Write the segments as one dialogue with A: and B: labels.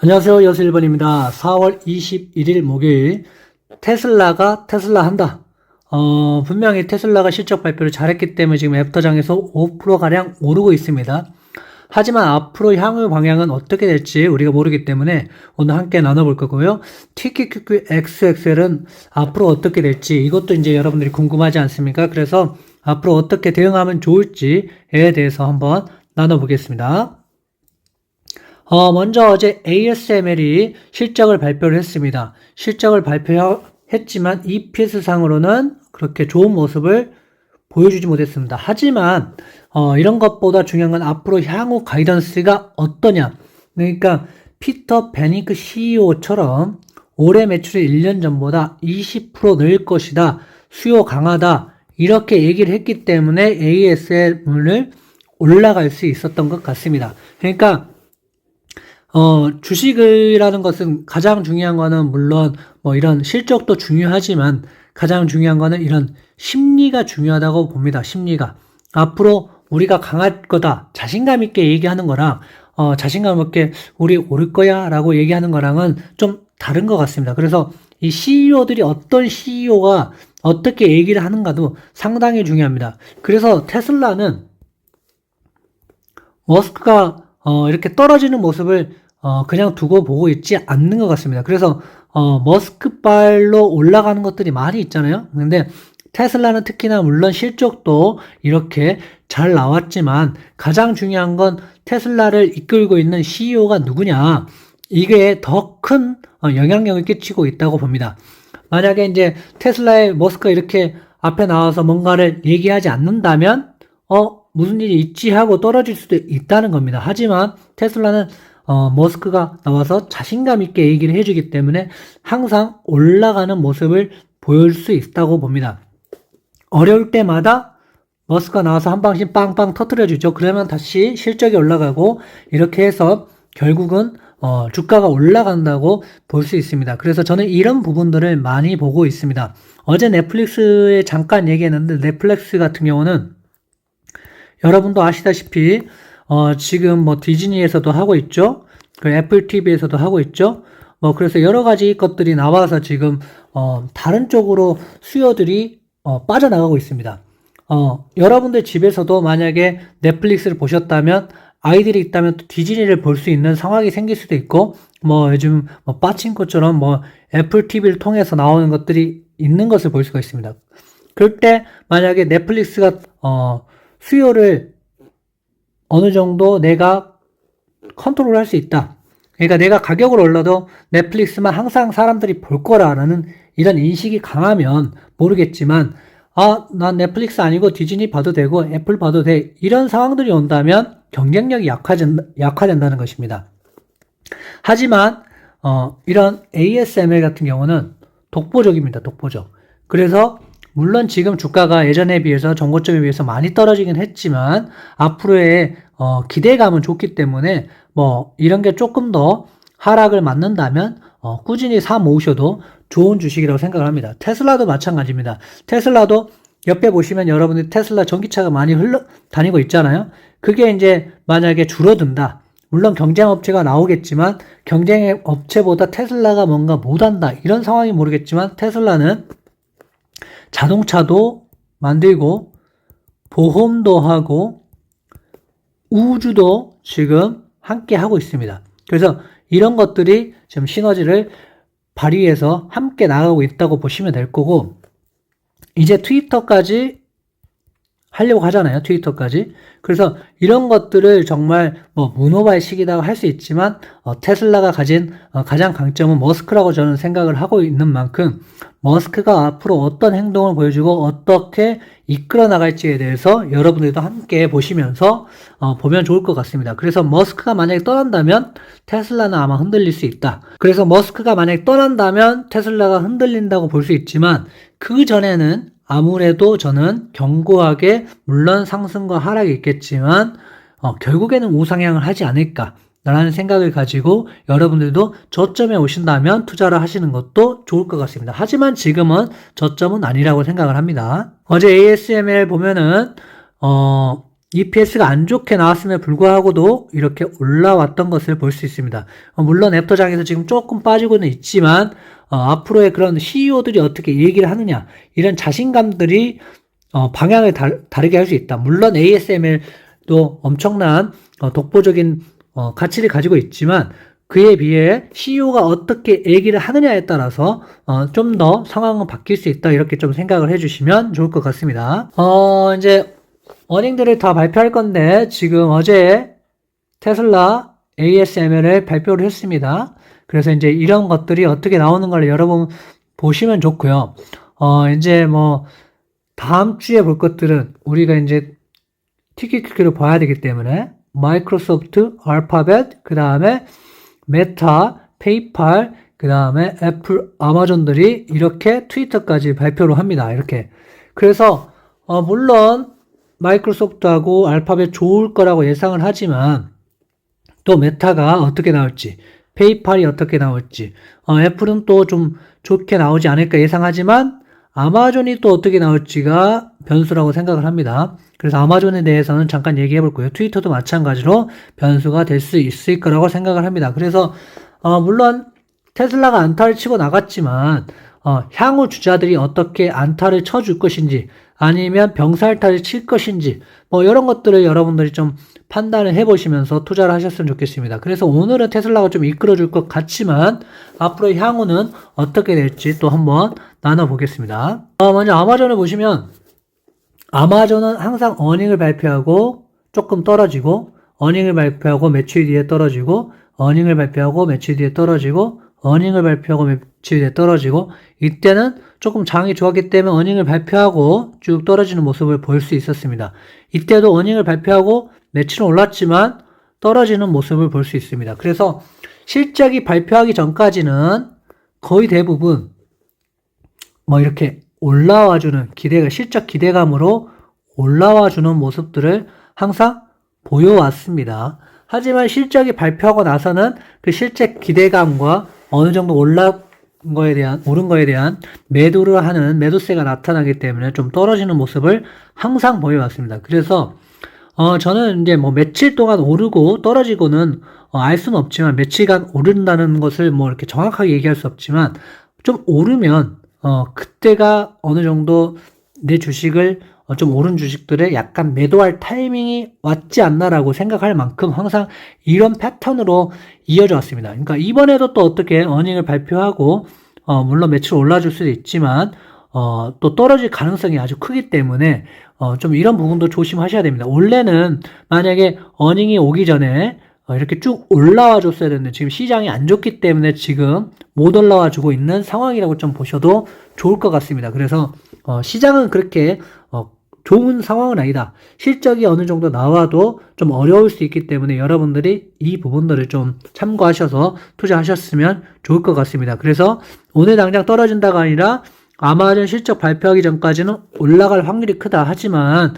A: 안녕하세요. 여수 1번입니다. 4월 21일 목요일 테슬라가 테슬라 한다. 분명히 테슬라가 실적 발표를 잘했기 때문에 지금 애프터장에서 5%가량 오르고 있습니다. 하지만 앞으로 향후 방향은 어떻게 될지 우리가 모르기 때문에 오늘 함께 나눠볼 거고요. TQQXXL은 앞으로 어떻게 될지 이것도 이제 여러분들이 궁금하지 않습니까? 그래서 앞으로 어떻게 대응하면 좋을지에 대해서 한번 나눠보겠습니다. 먼저 어제 ASML이 실적을 발표를 했습니다. 실적을 발표했지만 EPS 상으로는 그렇게 좋은 모습을 보여주지 못했습니다. 하지만 이런 것보다 중요한 건 앞으로 향후 가이던스가 어떠냐. 그러니까 피터 베니크 CEO처럼 올해 매출이 1년 전보다 20% 늘 것이다. 수요 강하다. 이렇게 얘기를 했기 때문에 ASM을 올라갈 수 있었던 것 같습니다. 그러니까 주식이라는 것은 가장 중요한 거는 물론 뭐 이런 실적도 중요하지만 가장 중요한 거는 이런 심리가 중요하다고 봅니다. 심리가. 앞으로 우리가 강할 거다. 자신감 있게 얘기하는 거랑 자신감 있게 우리 오를 거야 라고 얘기하는 거랑은 좀 다른 것 같습니다. 그래서 이 CEO들이 어떤 CEO가 어떻게 얘기를 하는가도 상당히 중요합니다. 그래서 테슬라는 머스크가 이렇게 떨어지는 모습을 그냥 두고 보고 있지 않는 것 같습니다. 그래서 머스크발로 올라가는 것들이 많이 있잖아요. 근데 테슬라는 특히나 물론 실적도 이렇게 잘 나왔지만 가장 중요한 건 테슬라를 이끌고 있는 CEO가 누구냐. 이게 더 큰 영향력을 끼치고 있다고 봅니다. 만약에 이제 테슬라의 머스크가 이렇게 앞에 나와서 뭔가를 얘기하지 않는다면 무슨 일이 있지 하고 떨어질 수도 있다는 겁니다. 하지만 테슬라는 머스크가 나와서 자신감 있게 얘기를 해주기 때문에 항상 올라가는 모습을 보여줄 수 있다고 봅니다. 어려울 때마다 머스크가 나와서 한 방씩 빵빵 터뜨려주죠. 그러면 다시 실적이 올라가고 이렇게 해서 결국은 주가가 올라간다고 볼 수 있습니다. 그래서 저는 이런 부분들을 많이 보고 있습니다. 어제 넷플릭스에 잠깐 얘기했는데 넷플릭스 같은 경우는 여러분도 아시다시피 지금 뭐 디즈니에서도 하고 있죠. 그 애플 TV에서도 하고 있죠. 그래서 여러 가지 것들이 나와서 지금 다른 쪽으로 수요들이 빠져나가고 있습니다. 여러분들 집에서도 만약에 넷플릭스를 보셨다면 아이들이 있다면 또 디즈니를 볼 수 있는 상황이 생길 수도 있고 요즘 빠친코처럼 애플 TV를 통해서 나오는 것들이 있는 것을 볼 수가 있습니다. 그럴 때 만약에 넷플릭스가 수요를 어느 정도 내가 컨트롤할 수 있다. 그러니까 내가 가격을 올려도 넷플릭스만 항상 사람들이 볼 거라는 이런 인식이 강하면 모르겠지만 난 넷플릭스 아니고 디즈니 봐도 되고 애플 봐도 돼. 이런 상황들이 온다면 경쟁력이 약화된다는 것입니다. 하지만 이런 ASML 같은 경우는 독보적입니다. 독보적. 그래서 물론 지금 주가가 예전에 비해서 전고점에 비해서 많이 떨어지긴 했지만 앞으로의 기대감은 좋기 때문에 이런 게 조금 더 하락을 맞는다면 꾸준히 사 모으셔도 좋은 주식이라고 생각을 합니다. 테슬라도 마찬가지입니다. 테슬라도 옆에 보시면 여러분들 테슬라 전기차가 많이 다니고 있잖아요. 그게 이제 만약에 줄어든다. 물론 경쟁업체가 나오겠지만 경쟁업체보다 테슬라가 뭔가 못한다. 이런 상황이 모르겠지만 테슬라는 자동차도 만들고 보험도 하고 우주도 지금 함께 하고 있습니다. 그래서 이런 것들이 지금 시너지를 발휘해서 함께 나가고 있다고 보시면 될 거고 이제 트위터까지 하려고 하잖아요. 트위터까지. 그래서 이런 것들을 정말 문어발식이라고 할 수 있지만 테슬라가 가진 가장 강점은 머스크라고 저는 생각을 하고 있는 만큼 머스크가 앞으로 어떤 행동을 보여주고 어떻게 이끌어 나갈지에 대해서 여러분들도 함께 보시면서 보면 좋을 것 같습니다. 그래서 머스크가 만약에 떠난다면 테슬라는 아마 흔들릴 수 있다. 그래서 머스크가 만약에 떠난다면 테슬라가 흔들린다고 볼 수 있지만 그 전에는 아무래도 저는 견고하게 물론 상승과 하락이 있겠지만 결국에는 우상향을 하지 않을까라는 생각을 가지고 여러분들도 저점에 오신다면 투자를 하시는 것도 좋을 것 같습니다. 하지만 지금은 저점은 아니라고 생각을 합니다. 어제 ASML 보면은 EPS가 안 좋게 나왔음에 불구하고도 이렇게 올라왔던 것을 볼 수 있습니다. 물론 애프터장에서 지금 조금 빠지고는 있지만 앞으로의 그런 CEO들이 어떻게 얘기를 하느냐 이런 자신감들이 방향을 다르게 할 수 있다. 물론 ASML도 엄청난 독보적인 가치를 가지고 있지만 그에 비해 CEO가 어떻게 얘기를 하느냐에 따라서 좀 더 상황은 바뀔 수 있다. 이렇게 좀 생각을 해주시면 좋을 것 같습니다. 이제 어닝들을 다 발표할 건데 지금 어제 테슬라 ASML을 발표를 했습니다. 그래서 이제 이런 것들이 어떻게 나오는 걸 여러분 보시면 좋고요. 이제 뭐 다음 주에 볼 것들은 우리가 이제 티켓큐를 봐야 되기 때문에 마이크로소프트, 알파벳, 그 다음에 메타, 페이팔, 그 다음에 애플, 아마존들이 이렇게 트위터까지 발표를 합니다. 이렇게. 그래서 물론 마이크로소프트하고 알파벳 좋을 거라고 예상을 하지만 또 메타가 어떻게 나올지, 페이팔이 어떻게 나올지, 애플은 또 좀 좋게 나오지 않을까 예상하지만 아마존이 또 어떻게 나올지가 변수라고 생각을 합니다. 그래서 아마존에 대해서는 잠깐 얘기해 볼 거예요. 트위터도 마찬가지로 변수가 될 수 있을 거라고 생각을 합니다. 그래서 물론 테슬라가 안타를 치고 나갔지만 향후 주자들이 어떻게 안타를 쳐줄 것인지 아니면 병살타를 칠 것인지 뭐 이런 것들을 여러분들이 좀 판단을 해보시면서 투자를 하셨으면 좋겠습니다. 그래서 오늘은 테슬라가 좀 이끌어줄 것 같지만 앞으로 향후는 어떻게 될지 또 한번 나눠보겠습니다. 먼저 아마존을 보시면 아마존은 항상 어닝을 발표하고 조금 떨어지고 어닝을 발표하고 며칠 뒤에 떨어지고 어닝을 발표하고 며칠 뒤에 떨어지고 어닝을 발표하고 며칠 뒤에 떨어지고 이때는 조금 장이 좋았기 때문에 어닝을 발표하고 쭉 떨어지는 모습을 볼 수 있었습니다. 이때도 어닝을 발표하고 며칠은 올랐지만 떨어지는 모습을 볼 수 있습니다. 그래서 실적이 발표하기 전까지는 거의 대부분 뭐 이렇게 올라와주는 실적 기대감으로 올라와주는 모습들을 항상 보여왔습니다. 하지만 실적이 발표하고 나서는 그 실적 기대감과 어느 정도 오른 거에 대한 매도를 하는 매도세가 나타나기 때문에 좀 떨어지는 모습을 항상 보여왔습니다. 그래서 저는 이제 뭐 며칠 동안 오르고 떨어지고는 알 수는 없지만 며칠간 오른다는 것을 뭐 이렇게 정확하게 얘기할 수 없지만 좀 오르면 그때가 어느 정도 내 주식을 좀 오른 주식들에 약간 매도할 타이밍이 왔지 않나라고 생각할 만큼 항상 이런 패턴으로 이어져 왔습니다. 그러니까 이번에도 또 어떻게 어닝을 발표하고 물론 며칠 올라줄 수도 있지만 또 떨어질 가능성이 아주 크기 때문에 좀 이런 부분도 조심하셔야 됩니다. 원래는 만약에 어닝이 오기 전에 이렇게 쭉 올라와 줬어야 되는데 지금 시장이 안 좋기 때문에 지금 못 올라와 주고 있는 상황이라고 좀 보셔도 좋을 것 같습니다. 그래서 시장은 그렇게 좋은 상황은 아니다. 실적이 어느 정도 나와도 좀 어려울 수 있기 때문에 여러분들이 이 부분들을 좀 참고하셔서 투자하셨으면 좋을 것 같습니다. 그래서 오늘 당장 떨어진다가 아니라 아마존 실적 발표하기 전까지는 올라갈 확률이 크다. 하지만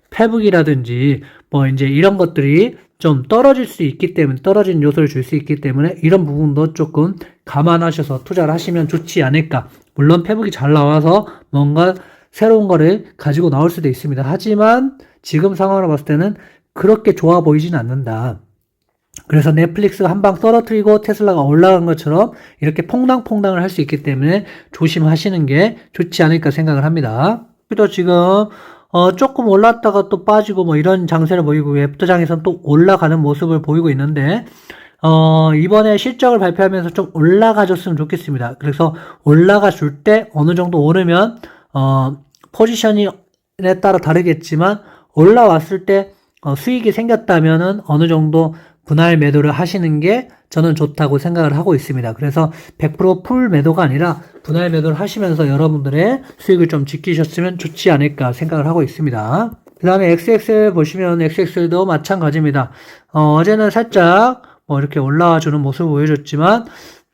A: 페북이라든지 뭐 이제 이런 것들이 좀 떨어질 수 있기 때문에 떨어지는 요소를 줄 수 있기 때문에 이런 부분도 조금 감안하셔서 투자를 하시면 좋지 않을까. 물론 페북이 잘 나와서 뭔가 새로운 거를 가지고 나올 수도 있습니다. 하지만 지금 상황으로 봤을 때는 그렇게 좋아 보이진 않는다. 그래서 넷플릭스가 한 방 떨어뜨리고 테슬라가 올라간 것처럼 이렇게 퐁당퐁당을 할 수 있기 때문에 조심하시는 게 좋지 않을까 생각을 합니다. 또 지금 조금 올랐다가 또 빠지고 뭐 이런 장세를 보이고 웹도장에서는 또 올라가는 모습을 보이고 있는데 이번에 실적을 발표하면서 좀 올라가 줬으면 좋겠습니다. 그래서 올라가 줄 때 어느 정도 오르면 포지션에 따라 다르겠지만 올라왔을 때 수익이 생겼다면은 어느 정도 분할 매도를 하시는 게 저는 좋다고 생각을 하고 있습니다. 그래서 100%풀 매도가 아니라 분할 매도를 하시면서 여러분들의 수익을 좀 지키셨으면 좋지 않을까 생각을 하고 있습니다. 그 다음에 XXL 보시면 XXL도 마찬가지입니다. 어제는 살짝 뭐 이렇게 올라와 주는 모습을 보여줬지만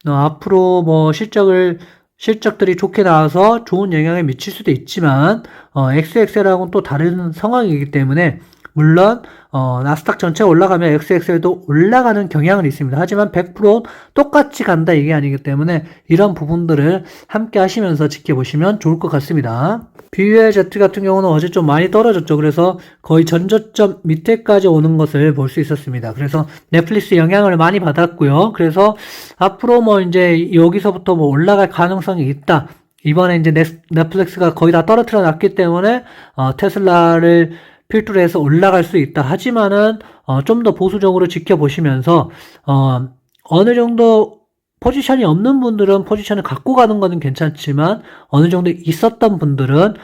A: 앞으로 뭐 실적들이 좋게 나와서 좋은 영향을 미칠 수도 있지만 XXL하고는 또 다른 상황이기 때문에 물론 나스닥 전체가 올라가면 XXL도 올라가는 경향은 있습니다. 하지만 100% 똑같이 간다 이게 아니기 때문에 이런 부분들을 함께 하시면서 지켜보시면 좋을 것 같습니다. BULZ 같은 경우는 어제 좀 많이 떨어졌죠. 그래서 거의 전저점 밑에까지 오는 것을 볼 수 있었습니다. 그래서 넷플릭스 영향을 많이 받았고요. 그래서 앞으로 뭐 이제 여기서부터 뭐 올라갈 가능성이 있다. 이번에 이제 넷플릭스가 거의 다 떨어뜨려 놨기 때문에 테슬라를 필두로 해서 올라갈 수 있다. 하지만은 좀 더 보수적으로 지켜보시면서 어느 정도 포지션이 없는 분들은 포지션을 갖고 가는 거는 괜찮지만 어느 정도 있었던 분들은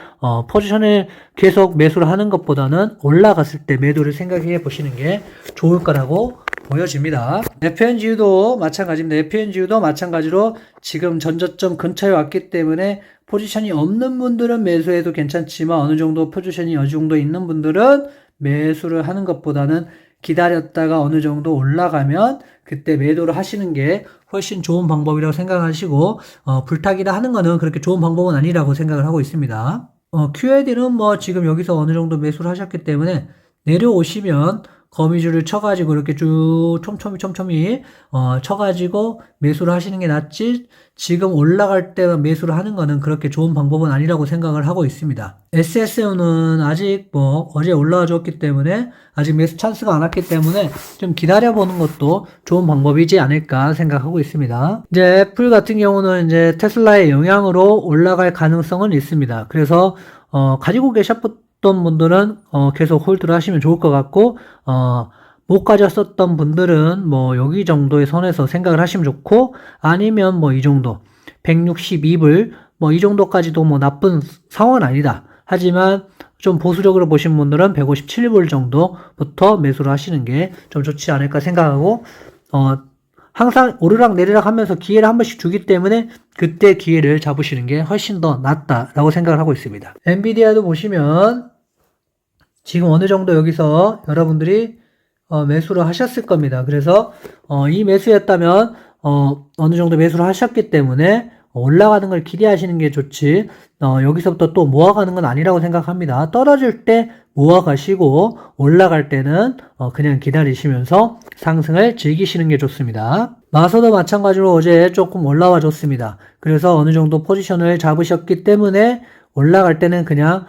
A: 포지션을 계속 매수를 하는 것보다는 올라갔을 때 매도를 생각해 보시는 게 좋을 거라고 보여집니다. FNGU도 마찬가지입니다. FNGU도 마찬가지로 지금 전저점 근처에 왔기 때문에 포지션이 없는 분들은 매수해도 괜찮지만 어느 정도 포지션이 어느 정도 있는 분들은 매수를 하는 것보다는 기다렸다가 어느 정도 올라가면 그때 매도를 하시는 게 훨씬 좋은 방법이라고 생각하시고 불타기를 하는 거는 그렇게 좋은 방법은 아니라고 생각을 하고 있습니다. QAD는 뭐 지금 여기서 어느 정도 매수를 하셨기 때문에 내려오시면 거미줄을 쳐가지고 이렇게 쭉 촘촘히 쳐가지고 매수를 하시는 게 낫지 지금 올라갈 때 매수를 하는 거는 그렇게 좋은 방법은 아니라고 생각을 하고 있습니다. SSU는 아직 뭐 어제 올라와 줬기 때문에 아직 매수 찬스가 안 왔기 때문에 좀 기다려보는 것도 좋은 방법이지 않을까 생각하고 있습니다. 이제 애플 같은 경우는 이제 테슬라의 영향으로 올라갈 가능성은 있습니다. 그래서 가지고 계셨던 분들은 계속 홀드를 하시면 좋을 것 같고 못 가졌었던 분들은 뭐 여기 정도의 선에서 생각을 하시면 좋고 아니면 뭐 이 정도 162불 뭐 이 정도까지도 뭐 나쁜 상황은 아니다. 하지만 좀 보수적으로 보신 분들은 157불 정도부터 매수를 하시는 게 좀 좋지 않을까 생각하고 항상 오르락 내리락 하면서 기회를 한 번씩 주기 때문에 그때 기회를 잡으시는 게 훨씬 더 낫다라고 생각을 하고 있습니다. 엔비디아도 보시면 지금 어느 정도 여기서 여러분들이 매수를 하셨을 겁니다. 그래서 이 매수였다면 어느 정도 매수를 하셨기 때문에 올라가는 걸 기대하시는 게 좋지 여기서부터 또 모아가는 건 아니라고 생각합니다. 떨어질 때 모아가시고 올라갈 때는 그냥 기다리시면서 상승을 즐기시는 게 좋습니다. 마서도 마찬가지로 어제 조금 올라와 줬습니다. 그래서 어느 정도 포지션을 잡으셨기 때문에 올라갈 때는 그냥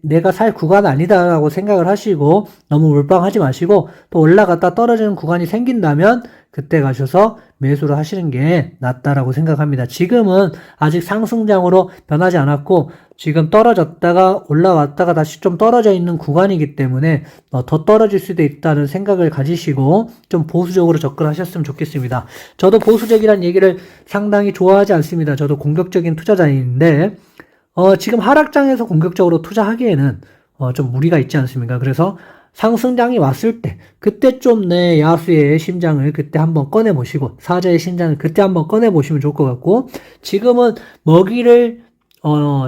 A: 내가 살 구간 아니다 라고 생각을 하시고 너무 몰빵하지 마시고 또 올라갔다 떨어지는 구간이 생긴다면 그때 가셔서 매수를 하시는 게 낫다라고 생각합니다. 지금은 아직 상승장으로 변하지 않았고 지금 떨어졌다가 올라왔다가 다시 좀 떨어져 있는 구간이기 때문에 더 떨어질 수도 있다는 생각을 가지시고 좀 보수적으로 접근하셨으면 좋겠습니다. 저도 보수적이라는 얘기를 상당히 좋아하지 않습니다. 저도 공격적인 투자자인데 지금 하락장에서 공격적으로 투자하기에는 좀 무리가 있지 않습니까? 그래서 상승장이 왔을 때 그때 좀 내 야수의 심장을 그때 한번 꺼내보시고 사자의 심장을 그때 한번 꺼내보시면 좋을 것 같고 지금은 먹이를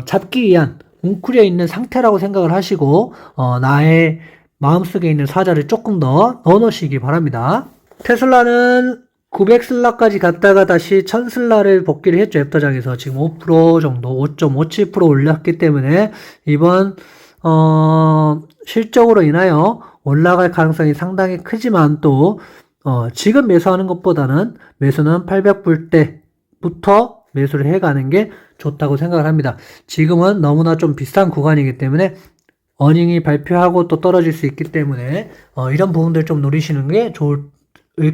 A: 잡기 위한 웅크려 있는 상태라고 생각을 하시고 나의 마음속에 있는 사자를 조금 더 넣어놓으시기 바랍니다. 테슬라는 900슬라까지 갔다가 다시 1000슬라를 복귀를 했죠. 애프터장에서 지금 5% 정도 5.57% 올랐기 때문에 이번 실적으로 인하여 올라갈 가능성이 상당히 크지만 또 지금 매수하는 것보다는 매수는 800불 때부터 매수를 해가는 게 좋다고 생각을 합니다. 지금은 너무나 좀 비싼 구간이기 때문에 어닝이 발표하고 또 떨어질 수 있기 때문에 이런 부분들 좀 노리시는 게 좋을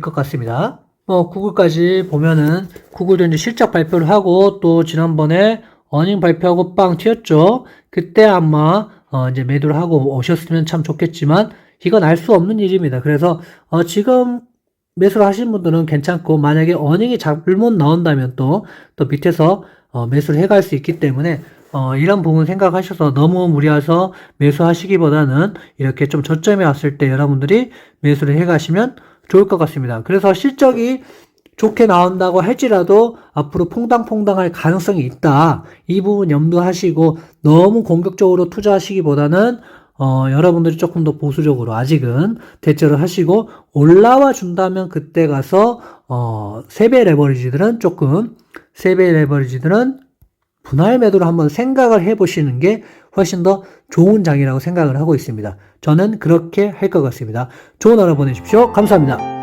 A: 것 같습니다. 구글까지 보면은 구글도 이제 실적 발표를 하고 또 지난번에 어닝 발표하고 빵 튀었죠. 그때 아마 이제 매도를 하고 오셨으면 참 좋겠지만 이건 알 수 없는 일입니다. 그래서 지금 매수를 하신 분들은 괜찮고 만약에 어닝이 잘못 나온다면 또 밑에서 매수를 해갈 수 있기 때문에 이런 부분 생각하셔서 너무 무리해서 매수하시기보다는 이렇게 좀 저점에 왔을 때 여러분들이 매수를 해가시면 좋을 것 같습니다. 그래서 실적이 좋게 나온다고 할지라도 앞으로 퐁당퐁당할 가능성이 있다. 이 부분 염두하시고 너무 공격적으로 투자하시기보다는 여러분들이 조금 더 보수적으로 아직은 대처를 하시고 올라와 준다면 그때 가서 3배 레버리지들은 분할 매도를 한번 생각을 해보시는 게 훨씬 더 좋은 장이라고 생각을 하고 있습니다. 저는 그렇게 할 것 같습니다. 좋은 하루 보내십시오. 감사합니다.